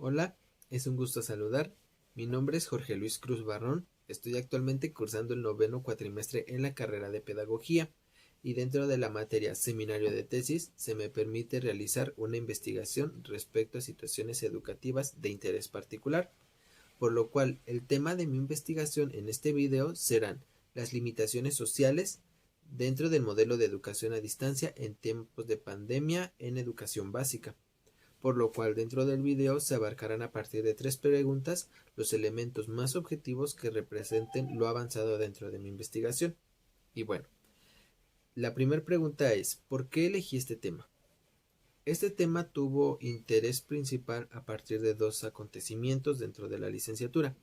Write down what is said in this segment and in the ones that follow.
Hola, es un gusto saludar. Mi nombre es Jorge Luis Cruz Barrón. Estoy actualmente cursando el noveno cuatrimestre en la carrera de Pedagogía y dentro de la materia Seminario de Tesis se me permite realizar una investigación respecto a situaciones educativas de interés particular, por lo cual el tema de mi investigación en este video serán las limitaciones sociales dentro del modelo de educación a distancia en tiempos de pandemia en educación básica, por lo cual dentro del video se abarcarán a partir de 3 preguntas los elementos más objetivos que representen lo avanzado dentro de mi investigación. Y bueno, la primera pregunta es, ¿por qué elegí este tema? Este tema tuvo interés principal a partir de dos acontecimientos dentro de la licenciatura.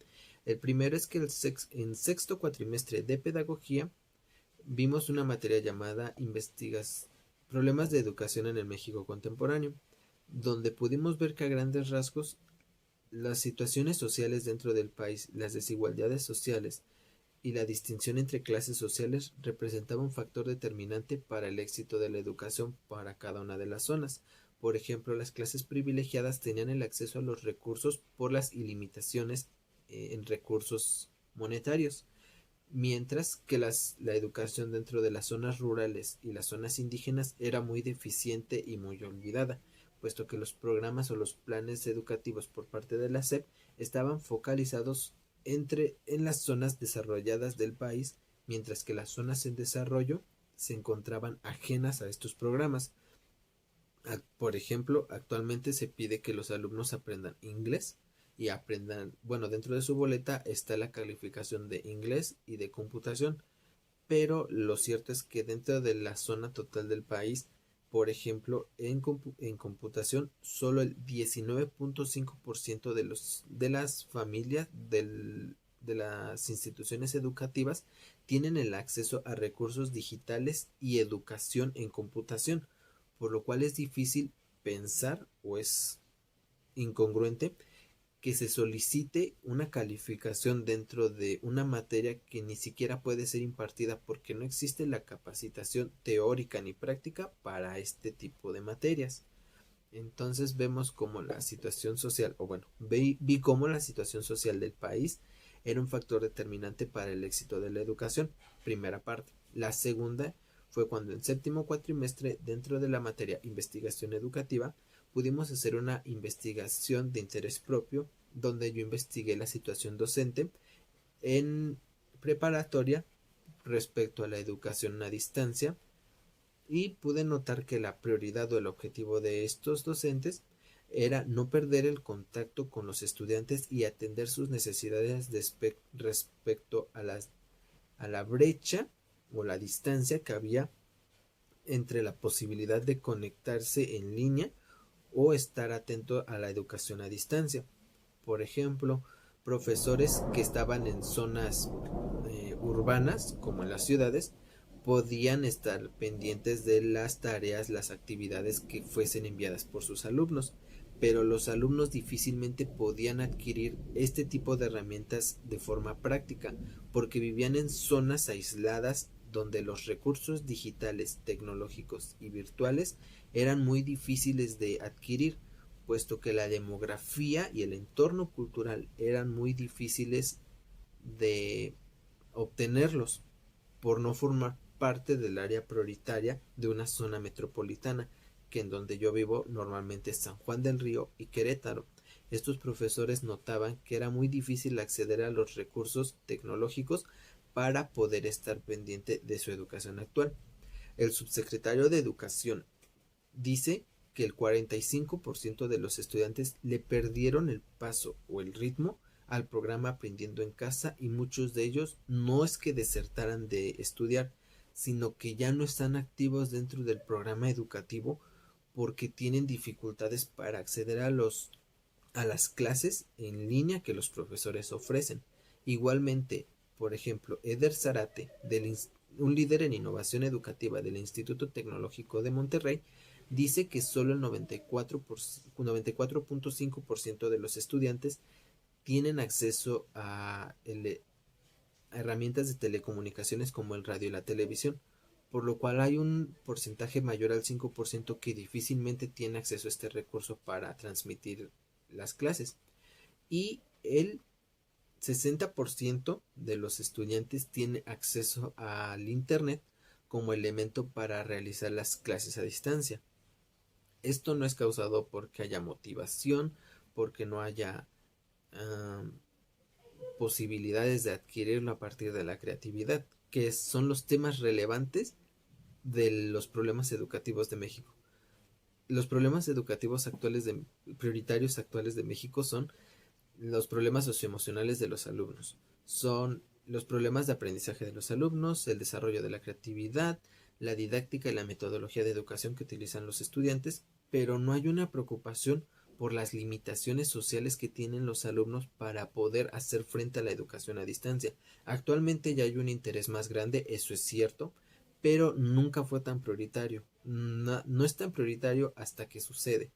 El primero es que en sexto cuatrimestre de pedagogía vimos una materia llamada Problemas de educación en el México contemporáneo, donde pudimos ver que a grandes rasgos las situaciones sociales dentro del país, las desigualdades sociales y la distinción entre clases sociales representaba un factor determinante para el éxito de la educación para cada una de las zonas. Por ejemplo, las clases privilegiadas tenían el acceso a los recursos por las ilimitaciones en recursos monetarios, mientras que la educación dentro de las zonas rurales y las zonas indígenas era muy deficiente y muy olvidada, puesto que los programas o los planes educativos por parte de la SEP estaban focalizados en las zonas desarrolladas del país, mientras que las zonas en desarrollo se encontraban ajenas a estos programas. Por ejemplo, actualmente se pide que los alumnos aprendan inglés y aprendan, bueno, dentro de su boleta está la calificación de inglés y de computación, pero lo cierto es que dentro de la zona total del país, por ejemplo, en computación, solo el 19.5% de las familias de las instituciones educativas tienen el acceso a recursos digitales y educación en computación, por lo cual es difícil pensar o es incongruente que se solicite una calificación dentro de una materia que ni siquiera puede ser impartida porque no existe la capacitación teórica ni práctica para este tipo de materias. Entonces vemos como la situación social, o bueno, vi cómo la situación social del país era un factor determinante para el éxito de la educación, primera parte. La segunda fue cuando en séptimo cuatrimestre, dentro de la materia investigación educativa, pudimos hacer una investigación de interés propio, donde yo investigué la situación docente en preparatoria respecto a la educación a distancia, y pude notar que la prioridad o el objetivo de estos docentes era no perder el contacto con los estudiantes y atender sus necesidades respecto a la brecha o la distancia que había entre la posibilidad de conectarse en línea o estar atento a la educación a distancia. Por ejemplo, profesores que estaban en zonas urbanas, como en las ciudades, podían estar pendientes de las tareas, las actividades que fuesen enviadas por sus alumnos, pero los alumnos difícilmente podían adquirir este tipo de herramientas de forma práctica, porque vivían en zonas aisladas donde los recursos digitales, tecnológicos y virtuales eran muy difíciles de adquirir, puesto que la demografía y el entorno cultural eran muy difíciles de obtenerlos por no formar parte del área prioritaria de una zona metropolitana, que en donde yo vivo normalmente es San Juan del Río y Querétaro. Estos profesores notaban que era muy difícil acceder a los recursos tecnológicos para poder estar pendiente de su educación actual. El subsecretario de Educación dice que el 45% de los estudiantes le perdieron el paso o el ritmo al programa Aprendiendo en Casa, y muchos de ellos no es que desertaran de estudiar, sino que ya no están activos dentro del programa educativo porque tienen dificultades para acceder a las clases en línea que los profesores ofrecen. Igualmente, por ejemplo, Eder Zarate, un líder en innovación educativa del Instituto Tecnológico de Monterrey, dice que solo el 94.5% de los estudiantes tienen acceso a herramientas de telecomunicaciones como el radio y la televisión, por lo cual hay un porcentaje mayor al 5% que difícilmente tiene acceso a este recurso para transmitir las clases. Y el 60% de los estudiantes tiene acceso al internet como elemento para realizar las clases a distancia. Esto no es causado porque haya motivación, porque no haya posibilidades de adquirirlo a partir de la creatividad, que son los temas relevantes de los problemas educativos de México. Los problemas educativos prioritarios actuales de México son los problemas socioemocionales de los alumnos, son los problemas de aprendizaje de los alumnos, el desarrollo de la creatividad, la didáctica y la metodología de educación que utilizan los estudiantes, pero no hay una preocupación por las limitaciones sociales que tienen los alumnos para poder hacer frente a la educación a distancia. Actualmente ya hay un interés más grande, eso es cierto, pero nunca fue tan prioritario. No es tan prioritario hasta que sucede.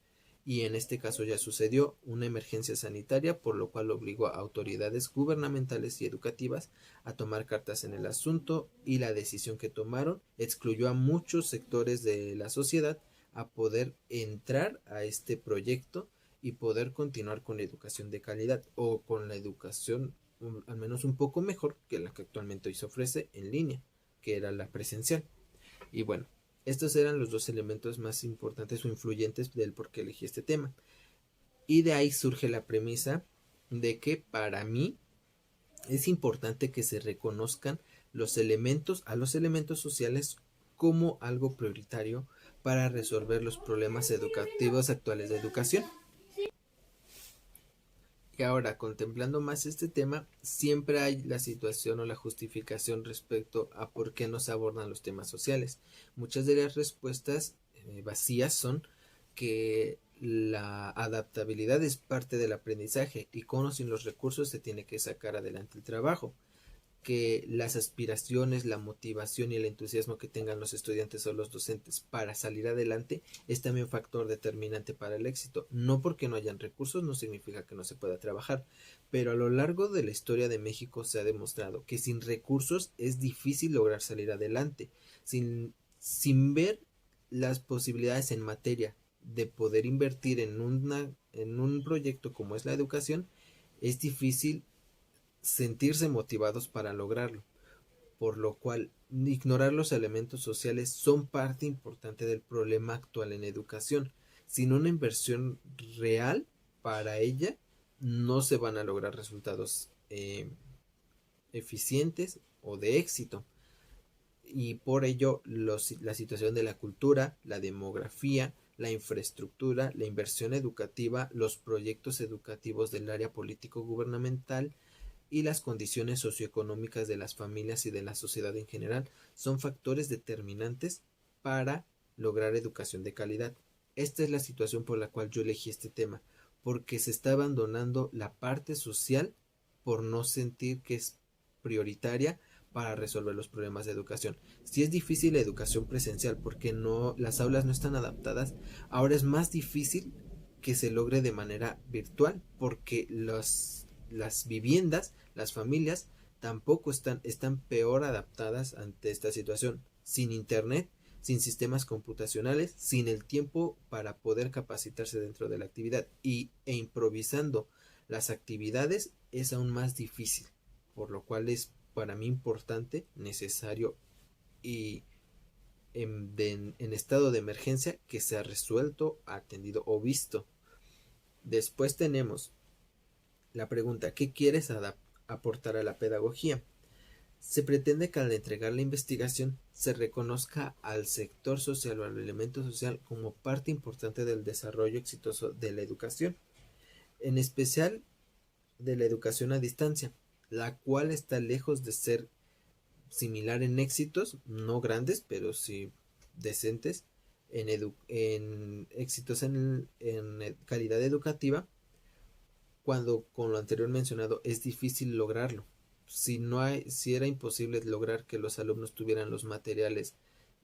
Y en este caso ya sucedió una emergencia sanitaria, por lo cual obligó a autoridades gubernamentales y educativas a tomar cartas en el asunto, y la decisión que tomaron excluyó a muchos sectores de la sociedad a poder entrar a este proyecto y poder continuar con la educación de calidad o con la educación al menos un poco mejor que la que actualmente hoy se ofrece en línea, que era la presencial. Y bueno, estos eran los dos elementos más importantes o influyentes del por qué elegí este tema. Y de ahí surge la premisa de que para mí es importante que se reconozcan a los elementos sociales como algo prioritario para resolver los problemas educativos actuales de educación. Y ahora, contemplando más este tema, siempre hay la situación o la justificación respecto a por qué no se abordan los temas sociales. Muchas de las respuestas vacías son que la adaptabilidad es parte del aprendizaje y con o sin los recursos se tiene que sacar adelante el trabajo, que las aspiraciones, la motivación y el entusiasmo que tengan los estudiantes o los docentes para salir adelante es también factor determinante para el éxito. No porque no hayan recursos no significa que no se pueda trabajar, pero a lo largo de la historia de México se ha demostrado que sin recursos es difícil lograr salir adelante, sin ver las posibilidades en materia de poder invertir en un proyecto como es la educación. Es difícil sentirse motivados para lograrlo, por lo cual ignorar los elementos sociales son parte importante del problema actual en educación. Sin una inversión real para ella, no se van a lograr resultados eficientes o de éxito. Y por ello la situación de la cultura, la demografía, la infraestructura, la inversión educativa, los proyectos educativos del área político-gubernamental y las condiciones socioeconómicas de las familias y de la sociedad en general son factores determinantes para lograr educación de calidad. Esta es la situación por la cual yo elegí este tema, porque se está abandonando la parte social por no sentir que es prioritaria para resolver los problemas de educación. Si es difícil la educación presencial porque las aulas no están adaptadas, ahora es más difícil que se logre de manera virtual porque las viviendas, las familias tampoco están peor adaptadas ante esta situación. Sin internet, sin sistemas computacionales, sin el tiempo para poder capacitarse dentro de la actividad e improvisando las actividades es aún más difícil, por lo cual es para mí importante, necesario y en estado de emergencia que sea resuelto, atendido o visto. Después tenemos la pregunta: ¿qué quieres aportar a la pedagogía? Se pretende que al entregar la investigación se reconozca al sector social o al elemento social como parte importante del desarrollo exitoso de la educación, en especial de la educación a distancia, la cual está lejos de ser similar en éxitos, no grandes, pero sí decentes, en éxitos en calidad educativa, cuando con lo anterior mencionado es difícil lograrlo. Si era imposible lograr que los alumnos tuvieran los materiales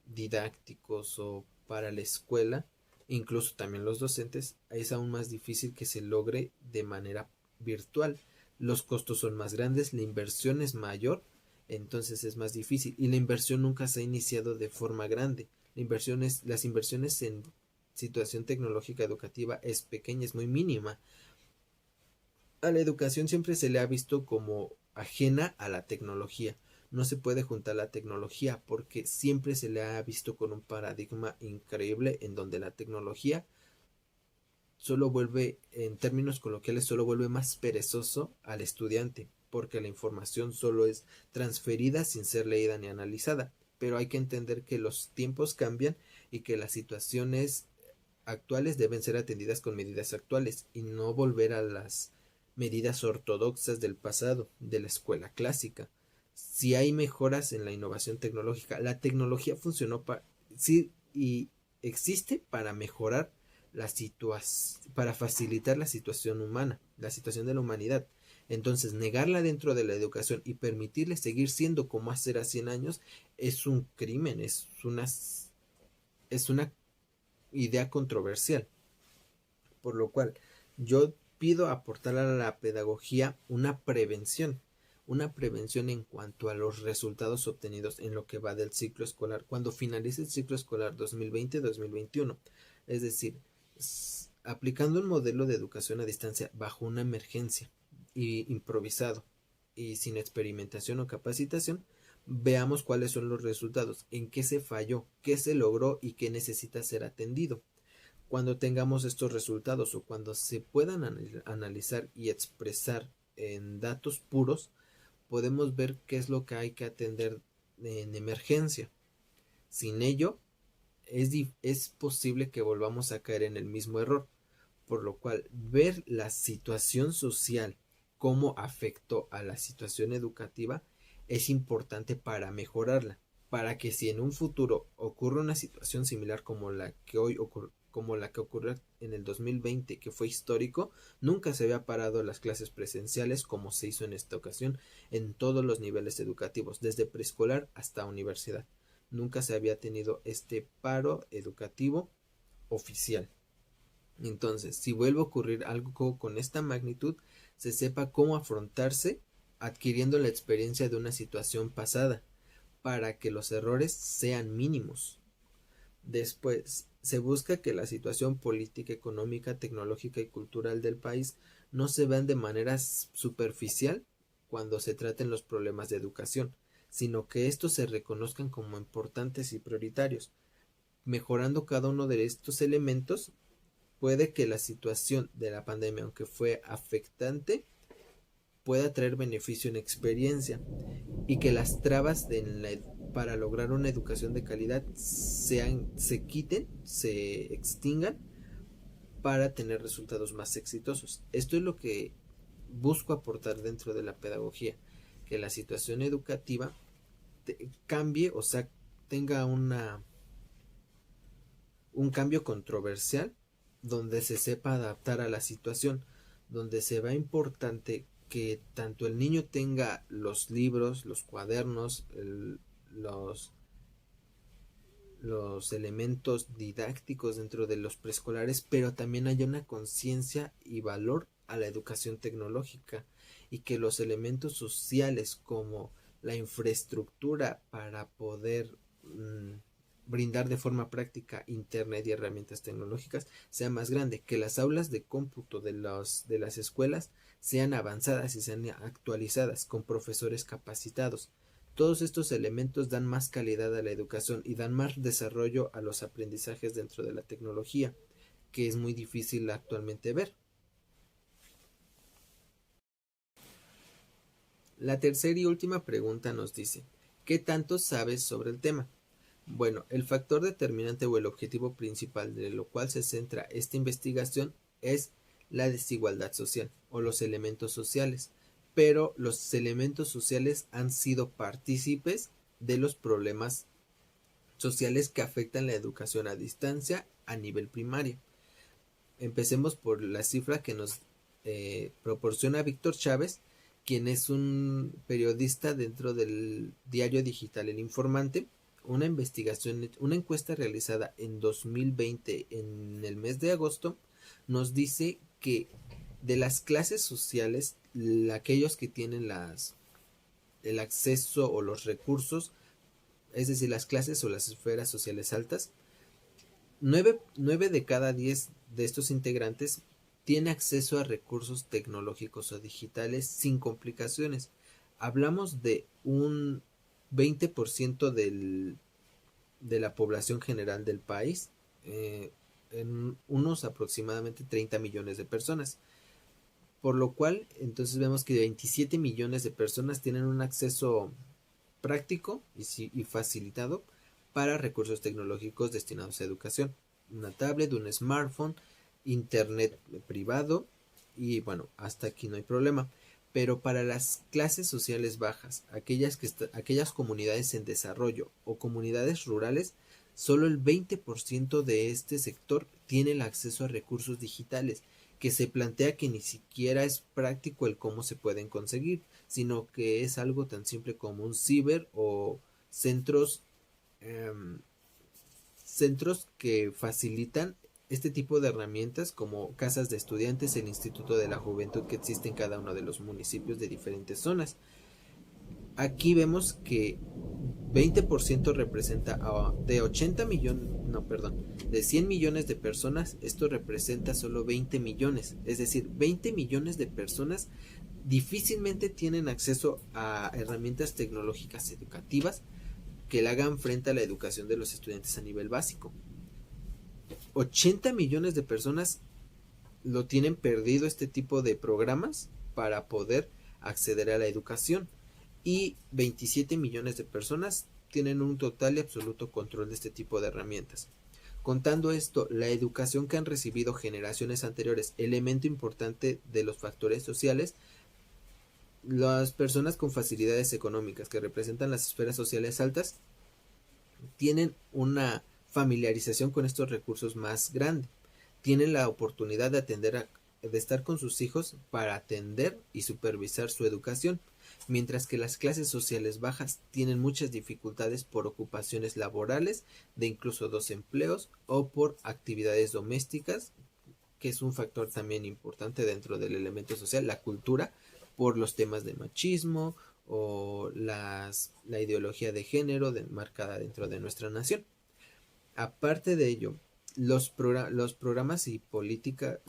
didácticos o para la escuela, incluso también los docentes, es aún más difícil que se logre de manera virtual. Los costos son más grandes, la inversión es mayor, entonces es más difícil, y la inversión nunca se ha iniciado de forma grande. Las inversiones en situación tecnológica educativa es pequeña, es muy mínima. A la educación siempre se le ha visto como ajena a la tecnología. No se puede juntar la tecnología porque siempre se le ha visto con un paradigma increíble en donde la tecnología solo vuelve, en términos coloquiales, solo vuelve más perezoso al estudiante, porque la información solo es transferida sin ser leída ni analizada. Pero hay que entender que los tiempos cambian y que las situaciones actuales deben ser atendidas con medidas actuales y no volver a las medidas ortodoxas del pasado, de la escuela clásica. Si hay mejoras en la innovación tecnológica, la tecnología funcionó para sí y existe para mejorar la situación, para facilitar la situación humana, la situación de la humanidad. Entonces, negarla dentro de la educación y permitirle seguir siendo como hace 100 años es un crimen, es una idea controversial. Por lo cual, yo pido aportar a la pedagogía una prevención en cuanto a los resultados obtenidos en lo que va del ciclo escolar, cuando finalice el ciclo escolar 2020-2021. Es decir, aplicando un modelo de educación a distancia bajo una emergencia y improvisado y sin experimentación o capacitación, veamos cuáles son los resultados, en qué se falló, qué se logró y qué necesita ser atendido. Cuando tengamos estos resultados o cuando se puedan analizar y expresar en datos puros, podemos ver qué es lo que hay que atender en emergencia. Sin ello, es posible que volvamos a caer en el mismo error, por lo cual ver la situación social, cómo afectó a la situación educativa, es importante para mejorarla, para que si en un futuro ocurre una situación similar como la que hoy ocurre, como la que ocurrió en el 2020, que fue histórico, nunca se había parado las clases presenciales como se hizo en esta ocasión en todos los niveles educativos, desde preescolar hasta universidad. Nunca se había tenido este paro educativo oficial. Entonces, si vuelve a ocurrir algo con esta magnitud, se sepa cómo afrontarse adquiriendo la experiencia de una situación pasada para que los errores sean mínimos. Después, se busca que la situación política, económica, tecnológica y cultural del país no se vean de manera superficial cuando se traten los problemas de educación, sino que estos se reconozcan como importantes y prioritarios. Mejorando cada uno de estos elementos, puede que la situación de la pandemia, aunque fue afectante, pueda traer beneficio en experiencia y que las trabas para lograr una educación de calidad se quiten, se extingan para tener resultados más exitosos. Esto es lo que busco aportar dentro de la pedagogía, que la situación educativa cambie, o sea, tenga un cambio controversial donde se sepa adaptar a la situación, donde se va importante que tanto el niño tenga los libros, los cuadernos, los, los elementos didácticos dentro de los preescolares, pero también haya una conciencia y valor a la educación tecnológica y que los elementos sociales como la infraestructura para poder brindar de forma práctica internet y herramientas tecnológicas sea más grande, que las aulas de cómputo de las escuelas sean avanzadas y sean actualizadas con profesores capacitados. Todos estos elementos dan más calidad a la educación y dan más desarrollo a los aprendizajes dentro de la tecnología, que es muy difícil actualmente ver. La tercera y última pregunta nos dice, ¿qué tanto sabes sobre el tema? Bueno, el factor determinante o el objetivo principal de lo cual se centra esta investigación es la desigualdad social o los elementos sociales, pero los elementos sociales han sido partícipes de los problemas sociales que afectan la educación a distancia a nivel primario. Empecemos por la cifra que nos proporciona Víctor Chávez, quien es un periodista dentro del diario digital El Informante. Una investigación, una encuesta realizada en 2020 en el mes de agosto nos dice que de las clases sociales, aquellos que tienen el acceso o los recursos, es decir, las clases o las esferas sociales altas, 9 de cada 10 de estos integrantes tiene acceso a recursos tecnológicos o digitales sin complicaciones. Hablamos de un 20% de la población general del país, en unos aproximadamente 30 millones de personas. Por lo cual, entonces vemos que 27 millones de personas tienen un acceso práctico y facilitado para recursos tecnológicos destinados a educación. Una tablet, un smartphone, internet privado y bueno, hasta aquí no hay problema. Pero para las clases sociales bajas, aquellas comunidades en desarrollo o comunidades rurales, solo el 20% de este sector tiene el acceso a recursos digitales, que se plantea que ni siquiera es práctico el cómo se pueden conseguir, sino que es algo tan simple como un ciber o centros, em, centros que facilitan este tipo de herramientas como casas de estudiantes, el Instituto de la Juventud que existe en cada uno de los municipios de diferentes zonas. Aquí vemos que 20% representa de 80 millones, no, perdón, de 100 millones de personas, esto representa solo 20 millones. Es decir, 20 millones de personas difícilmente tienen acceso a herramientas tecnológicas educativas que le hagan frente a la educación de los estudiantes a nivel básico. 80 millones de personas lo tienen perdido este tipo de programas para poder acceder a la educación y 27 millones de personas tienen un total y absoluto control de este tipo de herramientas. Contando esto, la educación que han recibido generaciones anteriores, elemento importante de los factores sociales, las personas con facilidades económicas que representan las esferas sociales altas tienen una familiarización con estos recursos más grande. Tienen la oportunidad de estar con sus hijos para atender y supervisar su educación, mientras que las clases sociales bajas tienen muchas dificultades por ocupaciones laborales de incluso 2 empleos o por actividades domésticas, que es un factor también importante dentro del elemento social, la cultura, por los temas de machismo o la ideología de género marcada dentro de nuestra nación. Aparte de ello, los programas y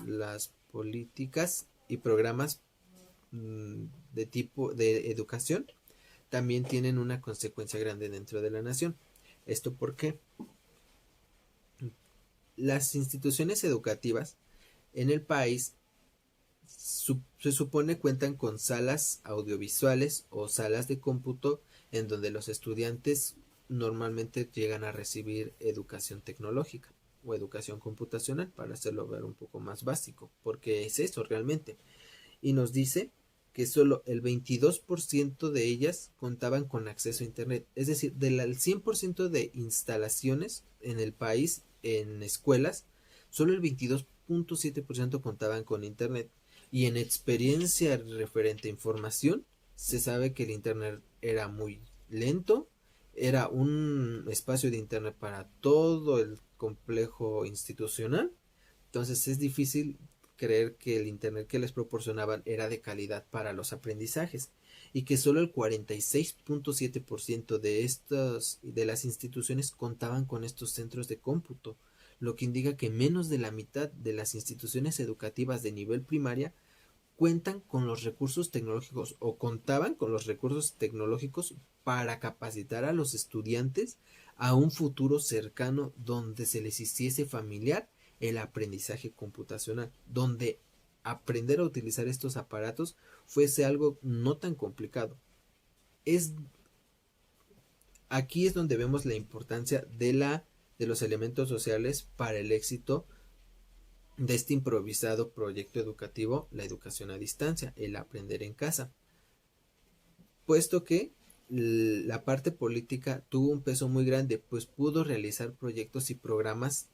las políticas y programas de tipo de educación también tienen una consecuencia grande dentro de la nación. ¿Esto por qué? Las instituciones educativas en el país se supone cuentan con salas audiovisuales o salas de cómputo en donde los estudiantes normalmente llegan a recibir educación tecnológica o educación computacional, para hacerlo ver un poco más básico, porque es eso realmente. Y nos dice que solo el 22% de ellas contaban con acceso a internet, es decir, del 100% de instalaciones en el país en escuelas, solo el 22.7% contaban con internet. Y en experiencia referente a información, se sabe que el internet era muy lento, era un espacio de internet para todo el complejo institucional, entonces es difícil creer que el internet que les proporcionaban era de calidad para los aprendizajes y que solo el 46.7% de las instituciones contaban con estos centros de cómputo, lo que indica que menos de la mitad de las instituciones educativas de nivel primaria cuentan con los recursos tecnológicos o contaban con los recursos tecnológicos para capacitar a los estudiantes a un futuro cercano donde se les hiciese familiar el aprendizaje computacional, donde aprender a utilizar estos aparatos fuese algo no tan complicado. Es Aquí es donde vemos la importancia de los elementos sociales para el éxito de este improvisado proyecto educativo, la educación a distancia, el aprender en casa, puesto que la parte política tuvo un peso muy grande, pues pudo realizar proyectos y programas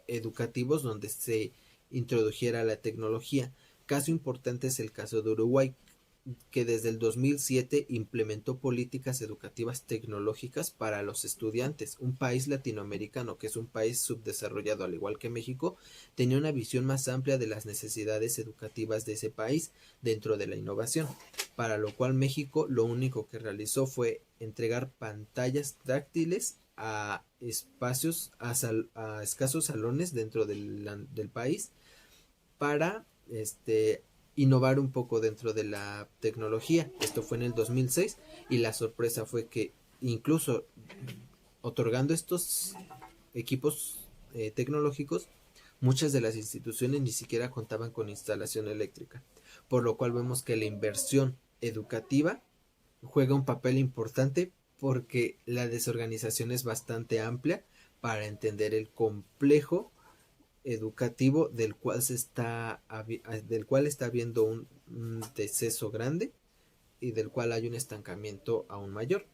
educativos donde se introdujera la tecnología. Caso importante es el caso de Uruguay, que desde el 2007 implementó políticas educativas tecnológicas para los estudiantes. Un país latinoamericano, que es un país subdesarrollado al igual que México, tenía una visión más amplia de las necesidades educativas de ese país dentro de la innovación, para lo cual México lo único que realizó fue entregar pantallas táctiles a espacios, a escasos salones dentro del país, para innovar un poco dentro de la tecnología. Esto fue en el 2006 y la sorpresa fue que incluso otorgando estos equipos tecnológicos, muchas de las instituciones ni siquiera contaban con instalación eléctrica, por lo cual vemos que la inversión educativa juega un papel importante porque la desorganización es bastante amplia para entender el complejo educativo del cual está habiendo un deceso grande y del cual hay un estancamiento aún mayor.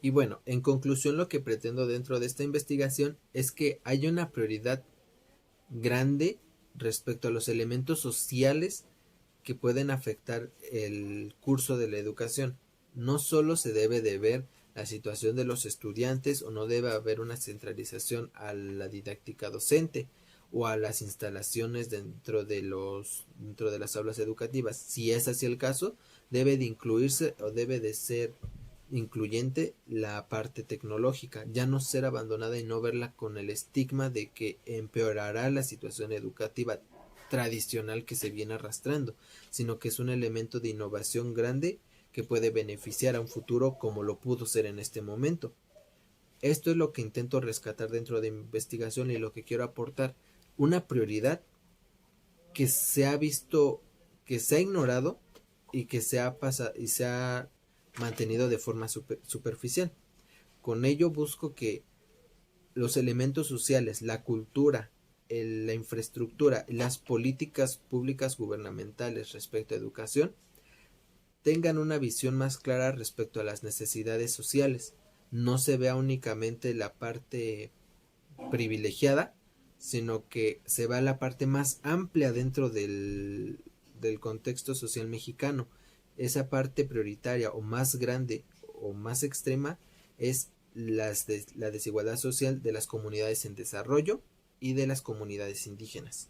Y bueno, en conclusión, lo que pretendo dentro de esta investigación es que hay una prioridad grande respecto a los elementos sociales que pueden afectar el curso de la educación. No solo se debe de ver la situación de los estudiantes o no debe haber una centralización a la didáctica docente o a las instalaciones dentro de las aulas educativas. Si es así el caso, debe de incluirse o debe de ser incluyente la parte tecnológica, ya no ser abandonada y no verla con el estigma de que empeorará la situación educativa tradicional que se viene arrastrando, sino que es un elemento de innovación grande que puede beneficiar a un futuro como lo pudo ser en este momento. Esto es lo que intento rescatar dentro de mi investigación y lo que quiero aportar, una prioridad que se ha visto, que se ha ignorado y que se ha mantenido de forma superficial. Con ello busco que los elementos sociales, la cultura, la infraestructura, las políticas públicas gubernamentales respecto a educación tengan una visión más clara respecto a las necesidades sociales. No se vea únicamente la parte privilegiada, sino que se vea la parte más amplia dentro del contexto social mexicano. Esa parte prioritaria o más grande o más extrema es la desigualdad social de las comunidades en desarrollo y de las comunidades indígenas.